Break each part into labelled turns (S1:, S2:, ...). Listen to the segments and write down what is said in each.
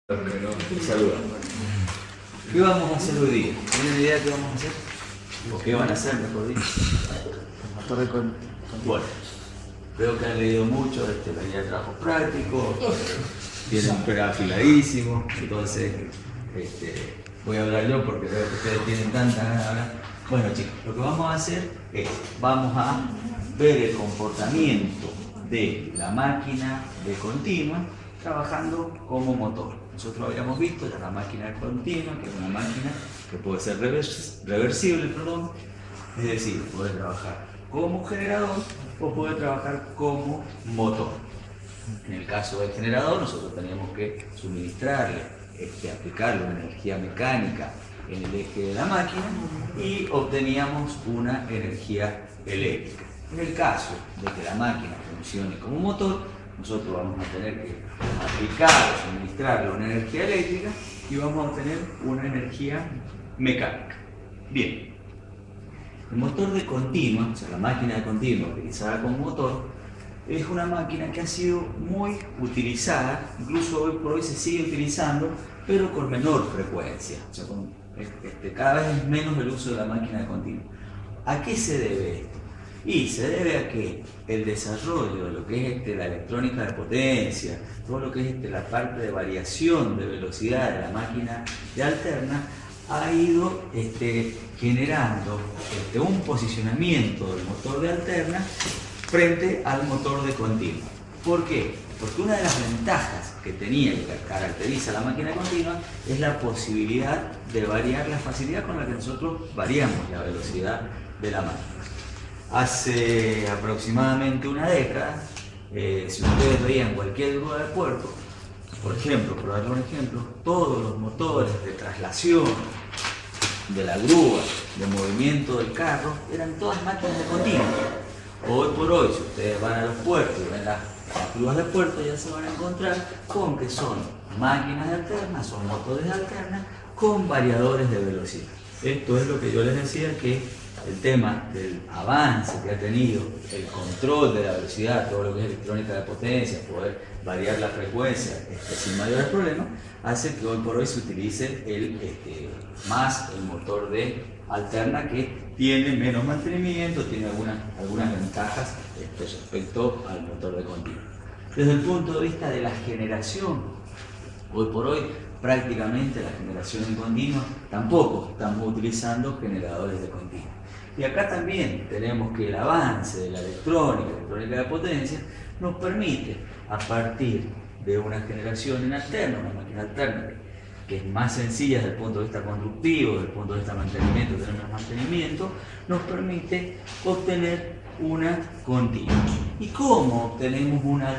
S1: Saludos. ¿Qué vamos a hacer hoy día? ¿Tienen idea de qué vamos a hacer? ¿O qué van a hacer, mejor dicho? Bueno, veo que han leído mucho la guía de trabajo práctico, tienen un pega afiladísimo, entonces voy a hablar yo porque veo que ustedes tienen tanta ganas de hablar. Bueno chicos, lo que vamos a hacer es, vamos a ver el comportamiento de la máquina de continua trabajando como motor. Nosotros habíamos visto ya la máquina continua, que es una máquina que puede ser reversible, es decir, puede trabajar como generador o puede trabajar como motor. En el caso del generador, nosotros teníamos que suministrarle, aplicarle una energía mecánica en el eje de la máquina y obteníamos una energía eléctrica. En el caso de que la máquina funcione como motor, nosotros vamos a tener que aplicar o suministrarle una energía eléctrica y vamos a obtener una energía mecánica. Bien, el motor de continua, o sea, la máquina de continua utilizada como motor, es una máquina que ha sido muy utilizada, incluso hoy por hoy se sigue utilizando, pero con menor frecuencia. O sea, cada vez es menos el uso de la máquina de continua. ¿A qué se debe esto? Y se debe a que el desarrollo de lo que es la electrónica de potencia, todo lo que es la parte de variación de velocidad de la máquina de alterna, ha ido generando un posicionamiento del motor de alterna frente al motor de continua. ¿Por qué? Porque una de las ventajas que tenía y que caracteriza la máquina continua es la posibilidad de variar la facilidad con la que nosotros variamos la velocidad de la máquina. Hace aproximadamente una década, si ustedes veían cualquier grúa de puerto, por ejemplo, por darle un ejemplo, todos los motores de traslación de la grúa, de movimiento del carro, eran todas máquinas de continua. Hoy por hoy, si ustedes van a los puertos y ven las grúas de puerto, ya se van a encontrar con que son máquinas de alterna, son motores de alterna con variadores de velocidad. Esto es lo que yo les decía, que el tema del avance que ha tenido, el control de la velocidad, todo lo que es electrónica de potencia, poder variar la frecuencia sin mayores problemas, hace que hoy por hoy se utilice más el motor de alterna, que tiene menos mantenimiento, tiene algunas ventajas respecto al motor de continua. Desde el punto de vista de la generación, hoy por hoy prácticamente la generación en continua tampoco estamos utilizando generadores de continua. Y acá también tenemos que el avance de la electrónica de potencia, nos permite, a partir de una generación en alterna, una máquina alterna que es más sencilla desde el punto de vista constructivo, desde el punto de vista de mantenimiento, tener más mantenimiento, nos permite obtener una continua. ¿Y cómo obtenemos una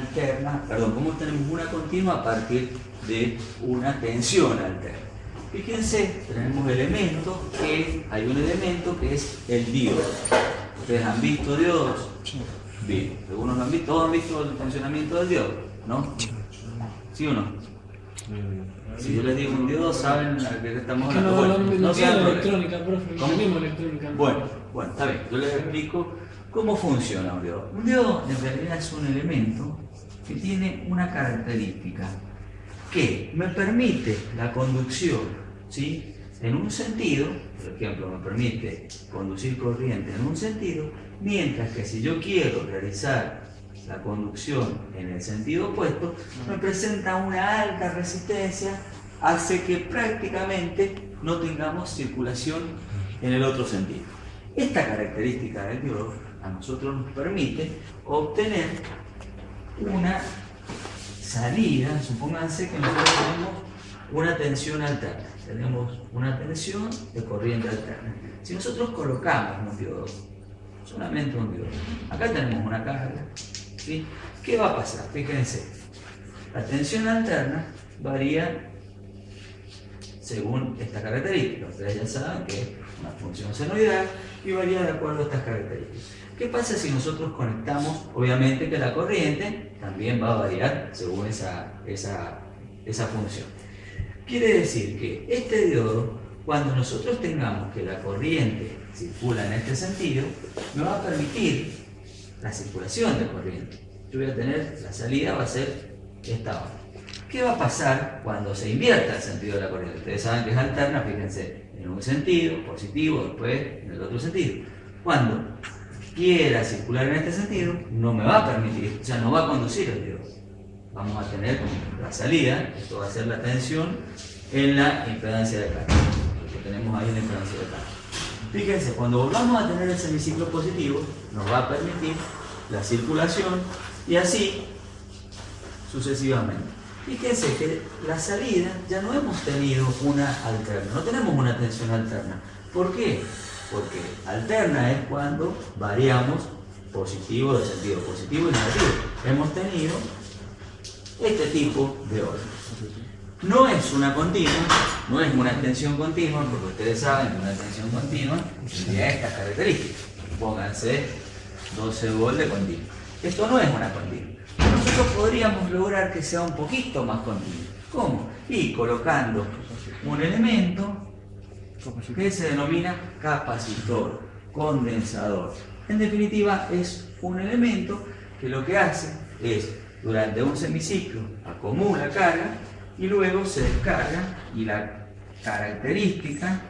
S1: cómo obtenemos una continua a partir de una tensión alterna? Fíjense, tenemos hay un elemento que es el diodo. ¿Ustedes han visto diodos? Bien, algunos lo han visto, todos han visto el funcionamiento del diodo, ¿no? ¿Sí o no? Si yo les digo un diodo, ¿saben de qué estamos hablando?
S2: No sé la electrónica, profe, no tenemos electrónica.
S1: Bueno, está bien, yo les explico cómo funciona un diodo. Un diodo en realidad es un elemento que tiene una característica que me permite la conducción, ¿sí?, en un sentido. Por ejemplo, me permite conducir corriente en un sentido, mientras que si yo quiero realizar la conducción en el sentido opuesto, me presenta una alta resistencia, hace que prácticamente no tengamos circulación en el otro sentido. Esta característica del diodo a nosotros nos permite obtener una salida. Supónganse que nosotros tenemos una tensión alterna, tenemos una tensión de corriente alterna. Si nosotros colocamos un diodo, solamente un diodo, acá tenemos una carga, ¿sí? ¿Qué va a pasar? Fíjense, la tensión alterna varía según esta característica. Ustedes ya saben que es una función senoidal y varía de acuerdo a estas características. ¿Qué pasa si nosotros conectamos? Obviamente que la corriente también va a variar según esa función. Quiere decir que este diodo, cuando nosotros tengamos que la corriente circula en este sentido, me va a permitir la circulación de corriente. Yo voy a tener, la salida va a ser esta hora. ¿Qué va a pasar cuando se invierta el sentido de la corriente? Ustedes saben que es alterna, fíjense, en un sentido, positivo, después en el otro sentido. Cuando quiera circular en este sentido, no me va a permitir, o sea, no va a conducir el diodo. Vamos a tener como la salida, esto va a ser la tensión en la impedancia de carga, lo que tenemos ahí en la impedancia de carga. Fíjense, cuando volvamos a tener el semiciclo positivo, nos va a permitir la circulación y así sucesivamente. Fíjense que la salida ya no hemos tenido una alterna, no tenemos una tensión alterna. ¿Por qué? Porque alterna es cuando variamos positivo de sentido positivo y negativo. Hemos tenido este tipo de orden. No es una continua, no es una extensión continua, porque ustedes saben que una extensión continua tendría estas características. Pónganse 12 volts de continua. Esto no es una continua. Nosotros podríamos lograr que sea un poquito más continua. ¿Cómo? Y colocando un elemento que se denomina capacitor, condensador. En definitiva, es un elemento que lo que hace es, durante un semiciclo, acumula carga y luego se descarga, y la característica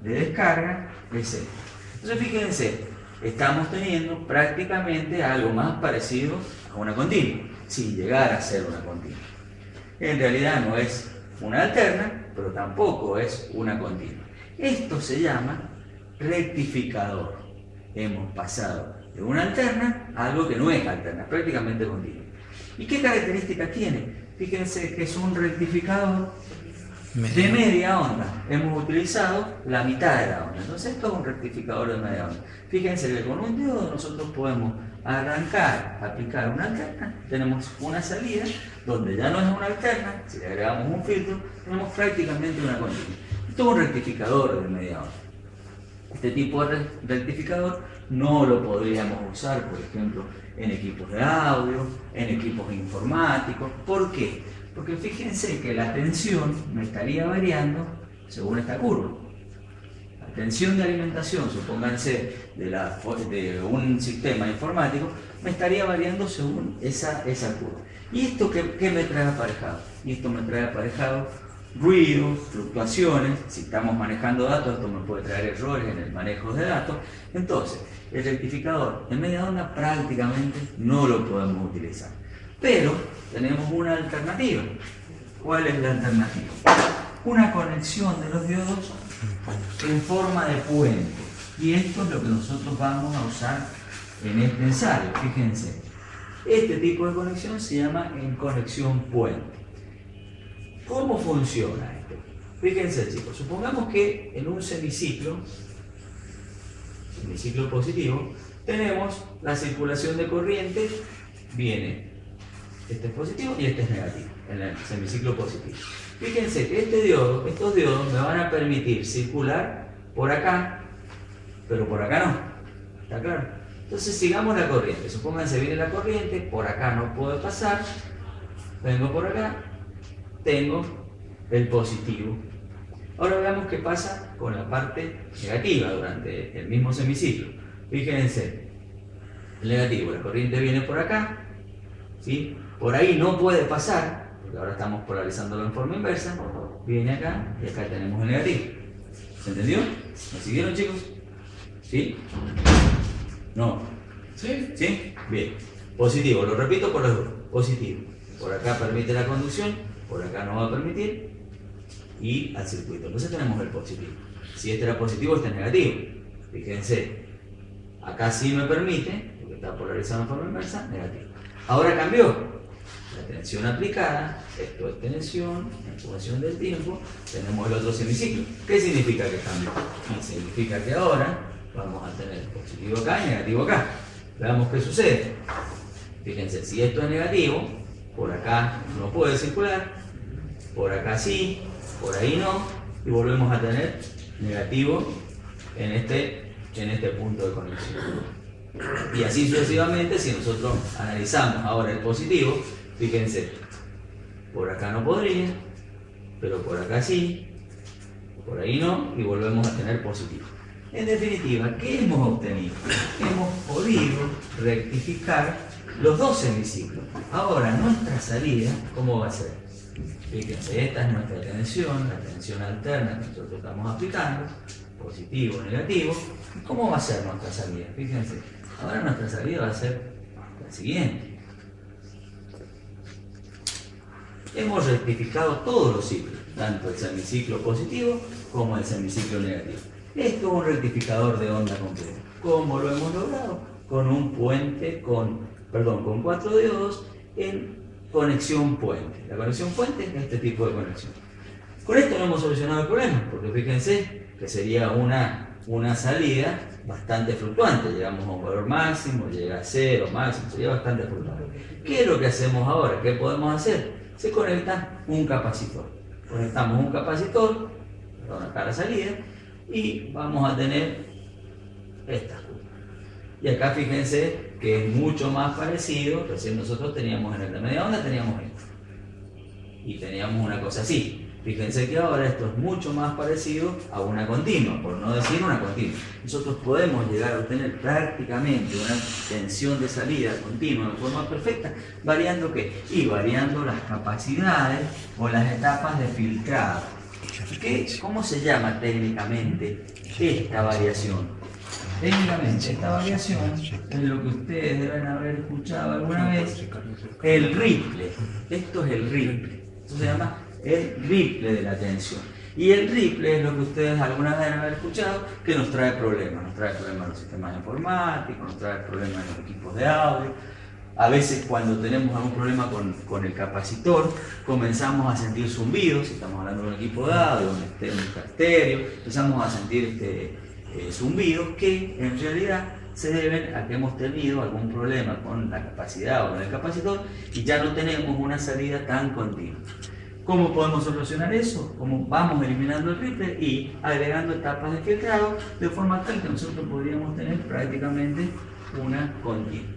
S1: de descarga es esta. Entonces fíjense, estamos teniendo prácticamente algo más parecido a una continua, sin llegar a ser una continua. En realidad no es una alterna, pero tampoco es una continua. Esto se llama rectificador. Hemos pasado de una alterna a algo que no es alterna, prácticamente continua. ¿Y qué características tiene? Fíjense que es un rectificador de media onda. Hemos utilizado la mitad de la onda. Entonces esto es un rectificador de media onda. Fíjense que con un diodo nosotros podemos arrancar, aplicar una alterna. Tenemos una salida donde ya no es una alterna. Si le agregamos un filtro, tenemos prácticamente una continua. Esto es un rectificador de media onda. Este tipo de rectificador no lo podríamos usar, por ejemplo, en equipos de audio, en equipos informáticos. ¿Por qué? Porque fíjense que la tensión me estaría variando según esta curva. La tensión de alimentación, supónganse, de un sistema informático, me estaría variando según esa curva. ¿Y esto qué me trae aparejado? Y esto me trae aparejado ruido, fluctuaciones. Si estamos manejando datos, esto me puede traer errores en el manejo de datos. Entonces, el rectificador en media onda prácticamente no lo podemos utilizar. Pero tenemos una alternativa. ¿Cuál es la alternativa? Una conexión de los diodos en forma de puente. Y esto es lo que nosotros vamos a usar en este ensayo. Fíjense, este tipo de conexión se llama en conexión puente. ¿Cómo funciona esto? Fíjense, chicos, supongamos que en un semiciclo positivo, tenemos la circulación de corriente, viene, este es positivo y este es negativo, en el semiciclo positivo. Fíjense que estos diodos me van a permitir circular por acá, pero por acá no, ¿está claro? Entonces sigamos la corriente, supónganse viene la corriente, por acá no puedo pasar, vengo por acá, tengo el positivo. Ahora veamos qué pasa con la parte negativa durante el mismo semiciclo. Fíjense, el negativo, la corriente viene por acá, ¿sí? Por ahí no puede pasar, porque ahora estamos polarizándolo en forma inversa, viene acá y acá tenemos el negativo. ¿Se entendió? ¿Me siguieron, chicos? ¿Sí? ¿No?
S2: ¿Sí?
S1: ¿Sí? Bien. Positivo, lo repito por los dos. Positivo. Por acá permite la conducción, por acá no va a permitir, y al circuito. Entonces tenemos el positivo. Si este era positivo, este es negativo. Fíjense, acá sí me permite, porque está polarizado en forma inversa, negativo. Ahora cambió. La tensión aplicada, esto es tensión, en función del tiempo, tenemos el otro semiciclo. ¿Qué significa que cambió? Significa que ahora vamos a tener positivo acá y negativo acá. Veamos qué sucede. Fíjense, si esto es negativo, por acá no puede circular, por acá sí, por ahí no, y volvemos a tener negativo en este punto de conexión. Y así sucesivamente, si nosotros analizamos ahora el positivo, fíjense, por acá no podría, pero por acá sí, por ahí no, y volvemos a tener positivo. En definitiva, ¿qué hemos obtenido? Hemos podido rectificar los dos semiciclos. Ahora, nuestra salida, ¿cómo va a ser? Fíjense, esta es nuestra tensión, la tensión alterna que nosotros estamos aplicando, positivo o negativo. ¿Cómo va a ser nuestra salida? Fíjense, ahora nuestra salida va a ser la siguiente. Hemos rectificado todos los ciclos, tanto el semiciclo positivo como el semiciclo negativo. Esto es un rectificador de onda completa. ¿Cómo lo hemos logrado? Con un puente, con 4 diodos en conexión puente. La conexión puente es este tipo de conexión. Con esto no hemos solucionado el problema, porque fíjense que sería una salida bastante fluctuante. Llegamos a un valor máximo, llega a 0 máximo, sería bastante fluctuante. ¿Qué es lo que hacemos ahora? ¿Qué podemos hacer? Se conecta un capacitor. Conectamos un capacitor, acá la salida, y vamos a tener estas curvas. Y acá fíjense que es mucho más parecido, recién nosotros teníamos en el de media onda, teníamos esto. Y teníamos una cosa así. Fíjense que ahora esto es mucho más parecido a una continua, por no decir una continua. Nosotros podemos llegar a obtener prácticamente una tensión de salida continua de forma perfecta, variando ¿qué? Y variando las capacidades o las etapas de filtrado. ¿Cómo se llama técnicamente esta variación? Técnicamente esta variación es lo que ustedes deben haber escuchado alguna vez, el ripple. Esto es el ripple. Esto se llama el ripple de la tensión. Y el ripple es lo que ustedes alguna vez deben haber escuchado, que nos trae problemas. Nos trae problemas en los sistemas informáticos, nos trae problemas en los equipos de audio. A veces cuando tenemos algún problema con el capacitor, comenzamos a sentir zumbidos. Si estamos hablando de un equipo de audio, un estéreo, empezamos a sentir zumbidos que en realidad se deben a que hemos tenido algún problema con la capacidad o con el capacitor y ya no tenemos una salida tan continua. ¿Cómo podemos solucionar eso? ¿Cómo vamos eliminando el ripple y agregando etapas de filtrado de forma tal que nosotros podríamos tener prácticamente una continua?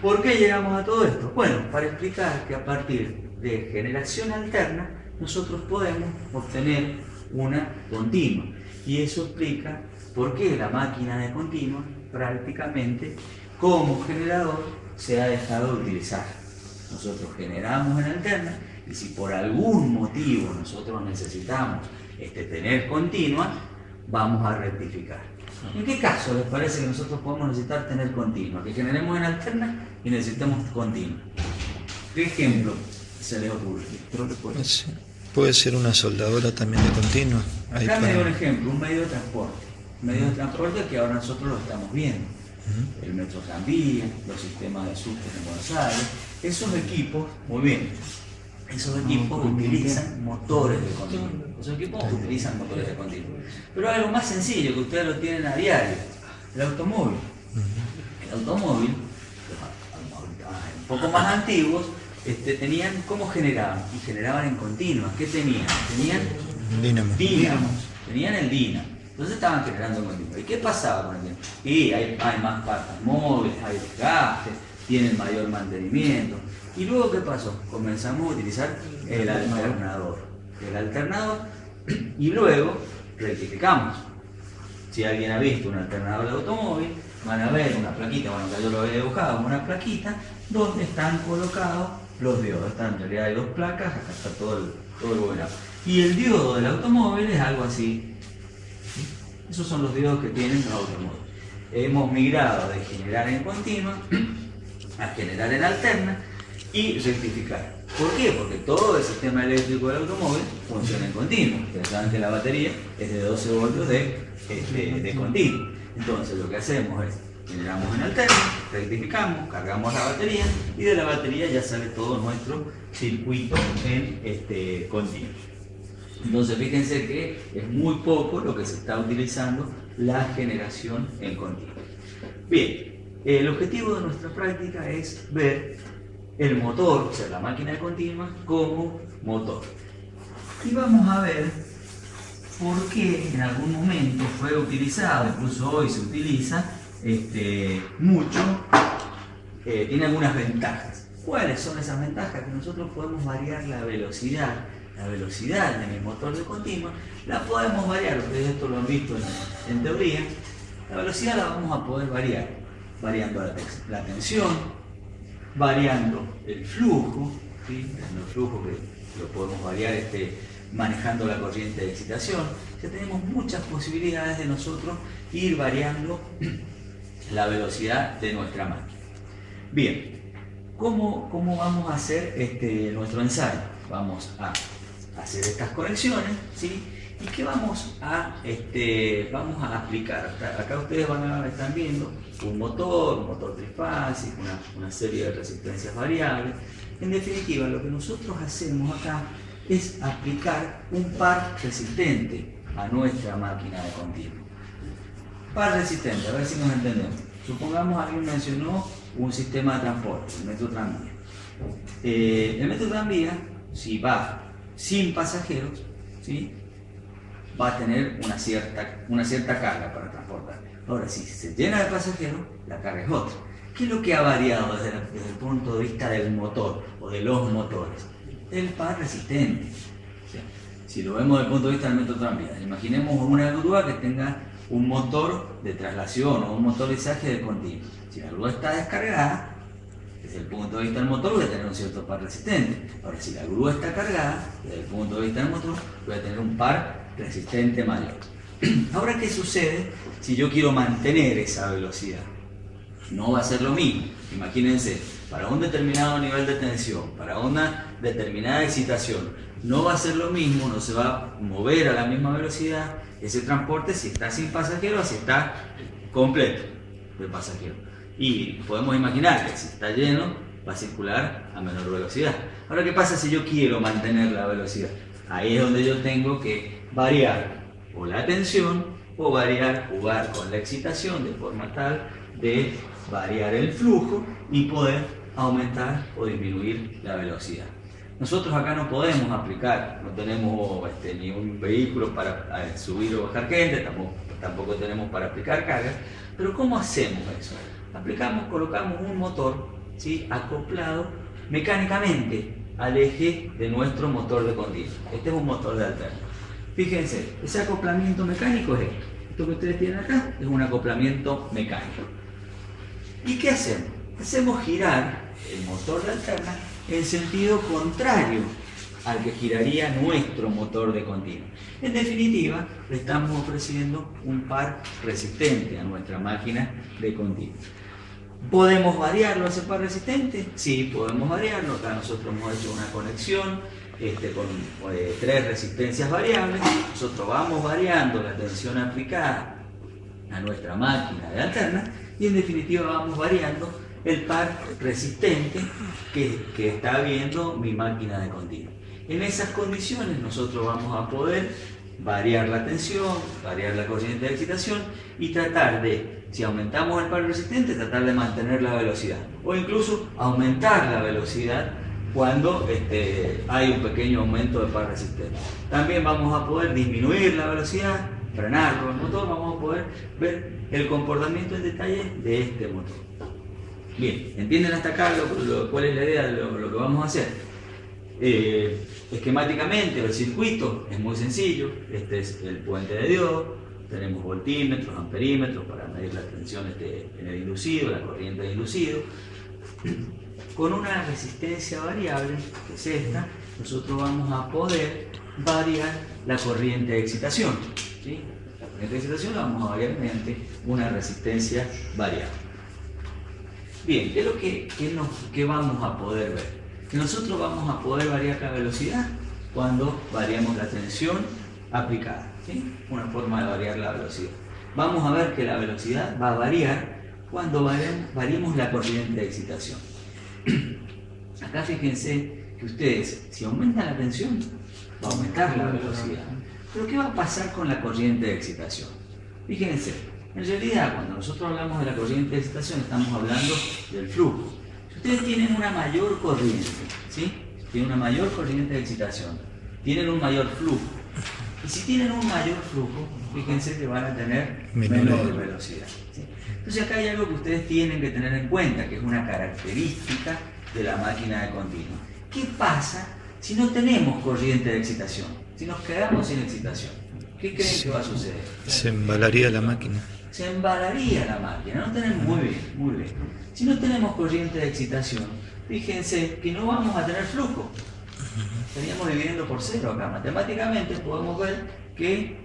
S1: ¿Por qué llegamos a todo esto? Bueno, para explicar que a partir de generación alterna nosotros podemos obtener una continua. Y eso explica por qué la máquina de continua prácticamente como generador se ha dejado de utilizar. Nosotros generamos en alterna y si por algún motivo nosotros necesitamos tener continua, vamos a rectificar. ¿En qué caso les parece que nosotros podemos necesitar tener continua? Que generemos en alterna y necesitemos continua. ¿Qué ejemplo se les ocurre?
S3: Puede ser una soldadora también de continua.
S1: Acá me dio un ejemplo, un medio de transporte. Un medio de transporte que ahora nosotros lo estamos viendo. El metro tranvía, los sistemas de subtes en Buenos Aires. Esos equipos, muy bien, esos equipos utilizan motores de continua. Esos equipos utilizan motores de continua. Pero hay algo más sencillo que ustedes lo tienen a diario, el automóvil. El automóvil, un poco más antiguos, tenían cómo generaban, y generaban en continua. ¿Qué tenían? Tenían dínamos, tenían el dínamo. Entonces estaban generando en continua. ¿Y qué pasaba con el dínamo? Y hay más patas móviles, hay desgaste, tienen mayor mantenimiento. ¿Y luego qué pasó? Comenzamos a utilizar el alternador. Y luego rectificamos. Si alguien ha visto un alternador de automóvil, van a ver una plaquita, bueno, yo lo había dibujado como una plaquita, donde están colocados los diodos. En realidad hay dos placas, acá está todo el bobinado. Y el diodo del automóvil es algo así. Esos son los diodos que tienen los automóviles. Hemos migrado de generar en continua a generar en alterna y rectificar. ¿Por qué? Porque todo el sistema eléctrico del automóvil funciona en continuo. Ustedes saben que la batería es de 12 voltios de continuo. Entonces lo que hacemos es generamos en alterna, rectificamos, cargamos la batería y de la batería ya sale todo nuestro circuito en continuo. Entonces fíjense que es muy poco lo que se está utilizando la generación en continuo. Bien, el objetivo de nuestra práctica es ver el motor, o sea la máquina de continua, como motor. Y vamos a ver por qué en algún momento fue utilizado, incluso hoy se utiliza mucho, tiene algunas ventajas. ¿Cuáles son esas ventajas? Que nosotros podemos variar la velocidad de mi motor de continua, la podemos variar, ustedes esto lo han visto en teoría, la velocidad la vamos a poder variar, variando la tensión, variando el flujo, ¿sí? El flujo que lo podemos variar manejando la corriente de excitación. Ya tenemos muchas posibilidades de nosotros ir variando la velocidad de nuestra máquina. Bien, ¿cómo vamos a hacer nuestro ensayo? Vamos a hacer estas conexiones, ¿sí? ¿Y qué vamos a aplicar? Acá ustedes están viendo un motor trifásico, una serie de resistencias variables. En definitiva, lo que nosotros hacemos acá es aplicar un par resistente a nuestra máquina de continuo. Par resistente, a ver si nos entendemos. Supongamos alguien mencionó un sistema de transporte, el metro tranvía. El metro tranvía, si va sin pasajeros, ¿sí?, va a tener una cierta carga para transportar. Ahora, si se llena de pasajeros, la carga es otra. ¿Qué es lo que ha variado desde el punto de vista del motor o de los motores? El par resistente. O sea, si lo vemos desde el punto de vista del metro tranvía, imaginemos una grúa que tenga un motor de traslación o un motor de izaje de continuo. Si la grúa está descargada, desde el punto de vista del motor voy a tener un cierto par resistente. Ahora, si la grúa está cargada, desde el punto de vista del motor voy a tener un par resistente mayor. Ahora, ¿qué sucede si yo quiero mantener esa velocidad? No va a ser lo mismo. Imagínense, para un determinado nivel de tensión, para una determinada excitación, no va a ser lo mismo, no se va a mover a la misma velocidad ese transporte si está sin pasajeros, si está completo de pasajeros. Y podemos imaginar que si está lleno, va a circular a menor velocidad. Ahora, ¿qué pasa si yo quiero mantener la velocidad? Ahí es donde yo tengo que variar o la tensión o jugar con la excitación de forma tal de variar el flujo y poder aumentar o disminuir la velocidad. Nosotros acá no podemos aplicar, no tenemos ni un vehículo para subir o bajar gente, tampoco tenemos para aplicar cargas, pero ¿cómo hacemos eso? Colocamos un motor, ¿sí?, acoplado mecánicamente al eje de nuestro motor de continuo. Este es un motor de alterno. Fíjense, ese acoplamiento mecánico es esto. Esto que ustedes tienen acá es un acoplamiento mecánico. ¿Y qué hacemos? Hacemos girar el motor de alterna en sentido contrario al que giraría nuestro motor de continuo. En definitiva, le estamos ofreciendo un par resistente a nuestra máquina de continuo. ¿Podemos variarlo ese par resistente? Sí, podemos variarlo. Acá nosotros hemos hecho una conexión con 3 resistencias variables. Nosotros vamos variando la tensión aplicada a nuestra máquina de alterna y en definitiva vamos variando el par resistente que está viendo mi máquina de continuo. En esas condiciones nosotros vamos a poder variar la tensión, variar la corriente de excitación y tratar de, si aumentamos el par resistente, tratar de mantener la velocidad o incluso aumentar la velocidad cuando hay un pequeño aumento de par resistente. También vamos a poder disminuir la velocidad, frenarlo el motor, vamos a poder ver el comportamiento en detalle de este motor. Bien, ¿entienden hasta acá cuál es la idea de lo que vamos a hacer? Esquemáticamente el circuito es muy sencillo. Este es el puente de diodo, tenemos voltímetros, amperímetros para medir la tensión en el inducido, la corriente del inducido. Con una resistencia variable, que es esta, nosotros vamos a poder variar la corriente de excitación, ¿sí? La corriente de excitación la vamos a variar mediante una resistencia variable. Bien, ¿qué es lo que vamos a poder ver? Que nosotros vamos a poder variar la velocidad cuando variamos la tensión aplicada, ¿sí? Una forma de variar la velocidad. Vamos a ver que la velocidad va a variar cuando variemos la corriente de excitación. Acá fíjense que ustedes, si aumentan la tensión, va a aumentar la velocidad. Pero ¿qué va a pasar con la corriente de excitación? Fíjense, en realidad cuando nosotros hablamos de la corriente de excitación estamos hablando del flujo. Si ustedes tienen una mayor corriente, ¿sí?, tienen una mayor corriente de excitación, tienen un mayor flujo. Y si tienen un mayor flujo, fíjense que van a tener menor velocidad, ¿sí? Entonces acá hay algo que ustedes tienen que tener en cuenta, que es una característica de la máquina de continuo. ¿Qué pasa si no tenemos corriente de excitación? Si nos quedamos sin excitación, ¿qué creen que va a suceder?
S3: Se embalaría la máquina.
S1: Se embalaría la máquina, no tenemos, muy bien. Si no tenemos corriente de excitación, fíjense que no vamos a tener flujo. Estaríamos dividiendo por cero acá. Matemáticamente podemos ver que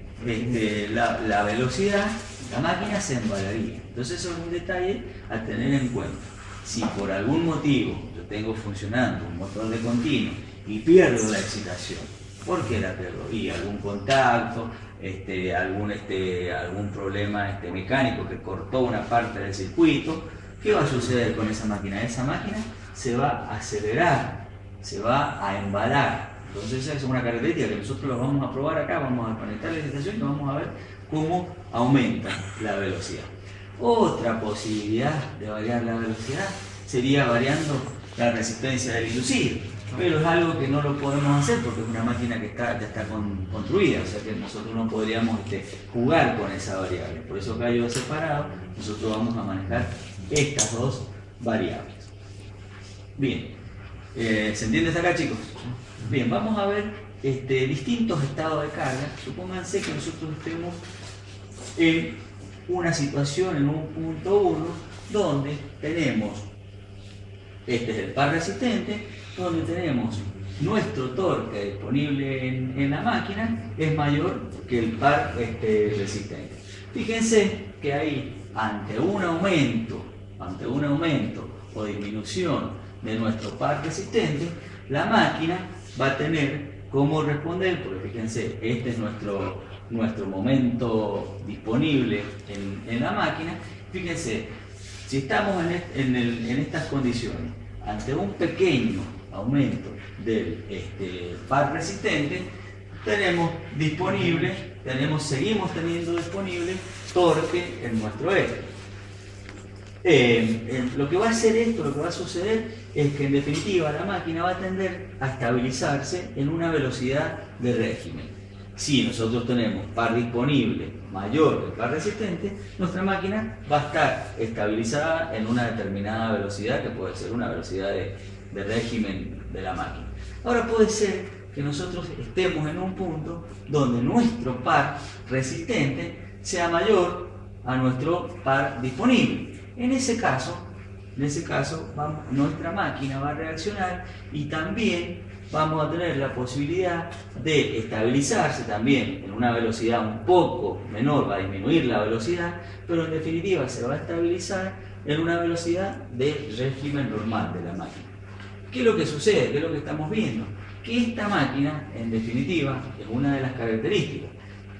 S1: la velocidad, la máquina se embalaría. Entonces eso es un detalle a tener en cuenta. Si por algún motivo yo tengo funcionando un motor de continuo y pierdo la excitación, ¿por qué la pierdo? Y algún contacto, algún problema mecánico que cortó una parte del circuito, ¿qué va a suceder con esa máquina? Esa máquina se va a acelerar, se va a embalar. Entonces esa es una característica que nosotros lo vamos a probar acá, vamos a conectar la excitación y vamos a ver cómo aumenta la velocidad. Otra posibilidad de variar la velocidad sería variando la resistencia del inducido, pero es algo que no lo podemos hacer porque es una máquina que ya está construida, o sea que nosotros no podríamos jugar con esa variable. Por eso acá yo he separado, nosotros vamos a manejar estas dos variables. Bien, ¿se entiende hasta acá, chicos? Bien, vamos a ver distintos estados de carga. Supónganse que nosotros estemos en una situación, en un punto 1, donde tenemos, este es el par resistente, donde tenemos nuestro torque disponible en la máquina es mayor que el par resistente. Fíjense que ahí, ante un aumento o disminución de nuestro par resistente, la máquina va a tener cómo responder, porque fíjense, este es nuestro momento disponible en la máquina. Fíjense, si estamos en estas condiciones, ante un pequeño aumento del par resistente, seguimos teniendo disponible torque en nuestro eje. Lo que va a hacer esto, lo que va a suceder es que en definitiva la máquina va a tender a estabilizarse en una velocidad de régimen. Si nosotros tenemos par disponible mayor que el par resistente, nuestra máquina va a estar estabilizada en una determinada velocidad, que puede ser una velocidad de régimen de la máquina. Ahora puede ser que nosotros estemos en un punto donde nuestro par resistente sea mayor a nuestro par disponible. En ese caso nuestra máquina va a reaccionar y también vamos a tener la posibilidad de estabilizarse también en una velocidad un poco menor, va a disminuir la velocidad, pero en definitiva se va a estabilizar en una velocidad de régimen normal de la máquina. ¿Qué es lo que sucede? ¿Qué es lo que estamos viendo? Que esta máquina, en definitiva, es una de las características.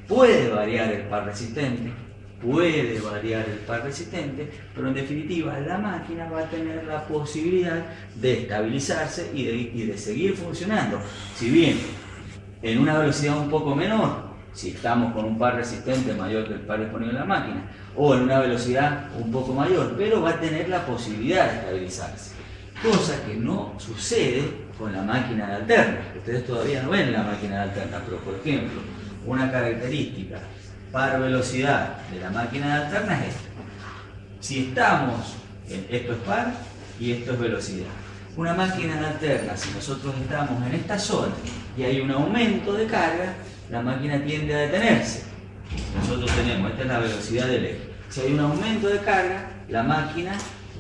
S1: Puede variar el par resistente, pero en definitiva la máquina va a tener la posibilidad de estabilizarse y de seguir funcionando. Si bien en una velocidad un poco menor, si estamos con un par resistente mayor que el par disponible en la máquina, o en una velocidad un poco mayor, pero va a tener la posibilidad de estabilizarse. Cosa que no sucede con la máquina de alterna. Ustedes todavía no ven la máquina de alterna, pero por ejemplo, una característica par velocidad de la máquina de alterna es esta. Si estamos esto es par y esto es velocidad. Una máquina de alterna, si nosotros estamos en esta zona y hay un aumento de carga, la máquina tiende a detenerse. Nosotros tenemos, esta es la velocidad del eje. Si hay un aumento de carga, la máquina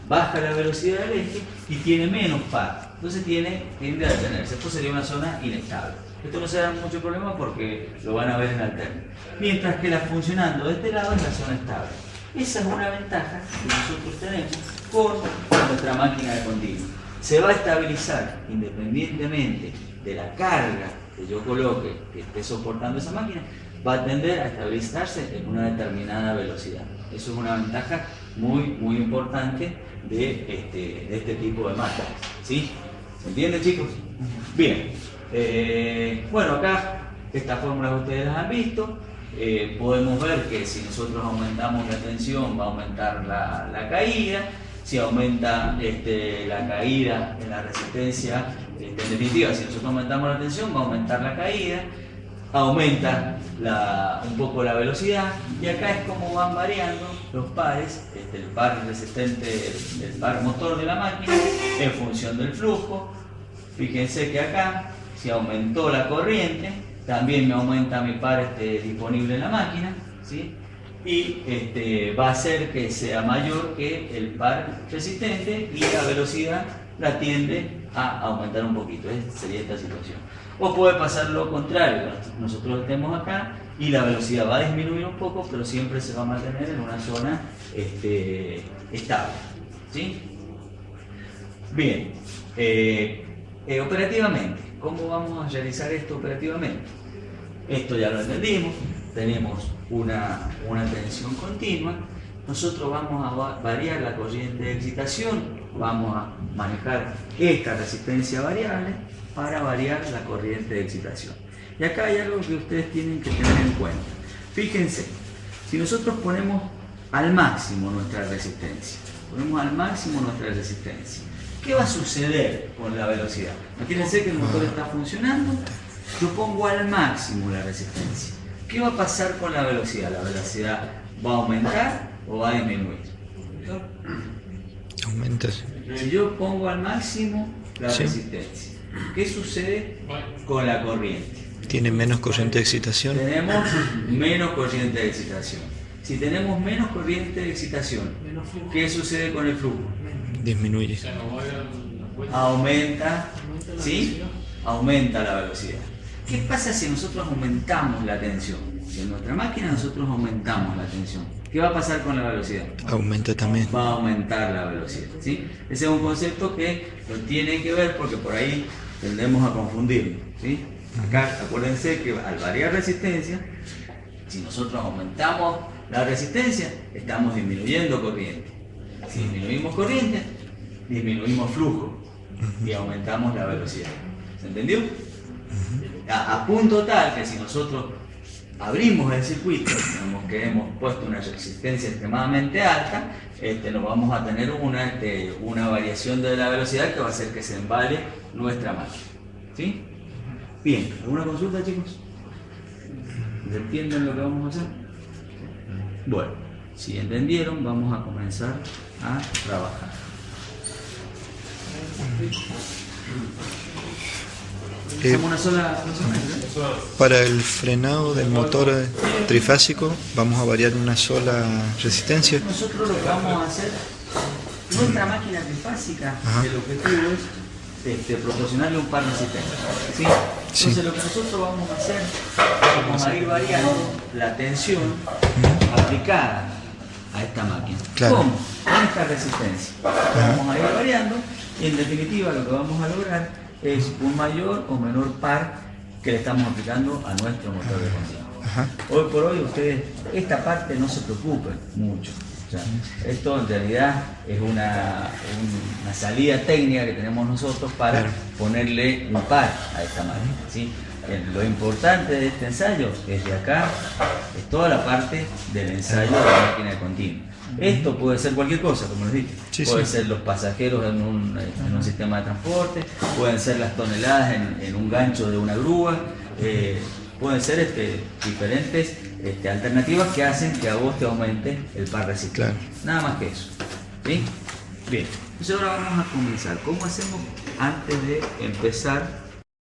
S1: baja la velocidad del eje y tiene menos par. Entonces tiende a detenerse. Esto sería una zona inestable. Esto no se da mucho problema porque lo van a ver en alterna. Mientras que la funcionando de este lado es la zona estable. Esa es una ventaja que nosotros tenemos con nuestra máquina de continuo. Se va a estabilizar independientemente de la carga que yo coloque, que esté soportando esa máquina, va a tender a estabilizarse en una determinada velocidad. Eso es una ventaja muy importante de este tipo de máquinas. ¿Sí? ¿Se entiende, chicos? Bien. Bueno, acá estas fórmulas ustedes las han visto. Podemos ver que si nosotros aumentamos la tensión va a aumentar la caída. Si aumenta la caída en la resistencia, en definitiva, si nosotros aumentamos la tensión va a aumentar la caída. Aumenta un poco la velocidad, y acá es como van variando los pares, el par resistente, el par motor de la máquina en función del flujo. Fíjense que acá, si aumentó la corriente, también me aumenta mi par disponible en la máquina, ¿sí? Y va a hacer que sea mayor que el par resistente y la velocidad la tiende a aumentar un poquito. Sería esta situación. O puede pasar lo contrario, nosotros estemos acá y la velocidad va a disminuir un poco, pero siempre se va a mantener en una zona estable. ¿Sí? Bien, operativamente, ¿cómo vamos a realizar esto operativamente? Esto ya lo entendimos, tenemos una tensión continua, nosotros vamos a variar la corriente de excitación, vamos a manejar esta resistencia variable para variar la corriente de excitación. Y acá hay algo que ustedes tienen que tener en cuenta. Fíjense, si nosotros ponemos al máximo nuestra resistencia, ¿qué va a suceder con la velocidad? Imagínense que el motor está funcionando, yo pongo al máximo la resistencia. ¿Qué va a pasar con la velocidad? ¿La velocidad va a aumentar o va a disminuir?
S3: Aumenta.
S1: Si yo pongo al máximo la resistencia, ¿qué sucede con la corriente?
S3: Tiene menos corriente de excitación.
S1: Tenemos menos corriente de excitación. Si tenemos menos corriente de excitación, ¿qué sucede con el flujo?
S3: Disminuye.
S1: Aumenta, ¿sí? Aumenta la velocidad. ¿Qué pasa si nosotros aumentamos la tensión? Si en nuestra máquina nosotros aumentamos la tensión, ¿qué va a pasar con la velocidad?
S3: Aumenta también.
S1: Va a aumentar la velocidad, ¿sí? Ese es un concepto que lo tienen que ver porque por ahí tendemos a confundirlo, ¿sí? Acá, acuérdense que al variar resistencia, si nosotros aumentamos la resistencia, estamos disminuyendo corriente. Si disminuimos corriente, disminuimos flujo y aumentamos la velocidad. ¿Se entendió? A punto tal que si nosotros abrimos el circuito, digamos que hemos puesto una resistencia extremadamente alta, nos vamos a tener una variación de la velocidad que va a hacer que se embale nuestra máquina. ¿Sí? Bien, ¿alguna consulta, chicos? ¿Entienden lo que vamos a hacer? Bueno, si entendieron, vamos a comenzar a trabajar. ¿Hacemos una sola?
S3: Para el frenado del motor trifásico vamos a variar una sola resistencia.
S1: Nosotros lo que vamos a hacer, nuestra máquina trifásica, el objetivo es proporcionarle un par de resistencias. ¿Sí? Entonces lo que nosotros vamos a hacer, vamos a ir variando la tensión aplicada a esta máquina.
S3: Claro.
S1: ¿Cómo? Con esta resistencia. Vamos a ir variando y en definitiva lo que vamos a lograr es un mayor o menor par que le estamos aplicando a nuestro motor de continuo. Hoy por hoy ustedes, esta parte no se preocupen mucho. O sea, esto en realidad es una salida técnica que tenemos nosotros para ponerle un par a esta máquina, ¿sí? Lo importante de este ensayo es de acá, es toda la parte del ensayo de la máquina de continuo. Esto puede ser cualquier cosa, como les dije. Pueden ser los pasajeros en un sistema de transporte, pueden ser las toneladas en un gancho de una grúa, pueden ser diferentes alternativas que hacen que a vos te aumente el par resistivo. Nada más que eso. ¿Sí? Bien, entonces ahora vamos a comenzar. ¿Cómo hacemos antes de empezar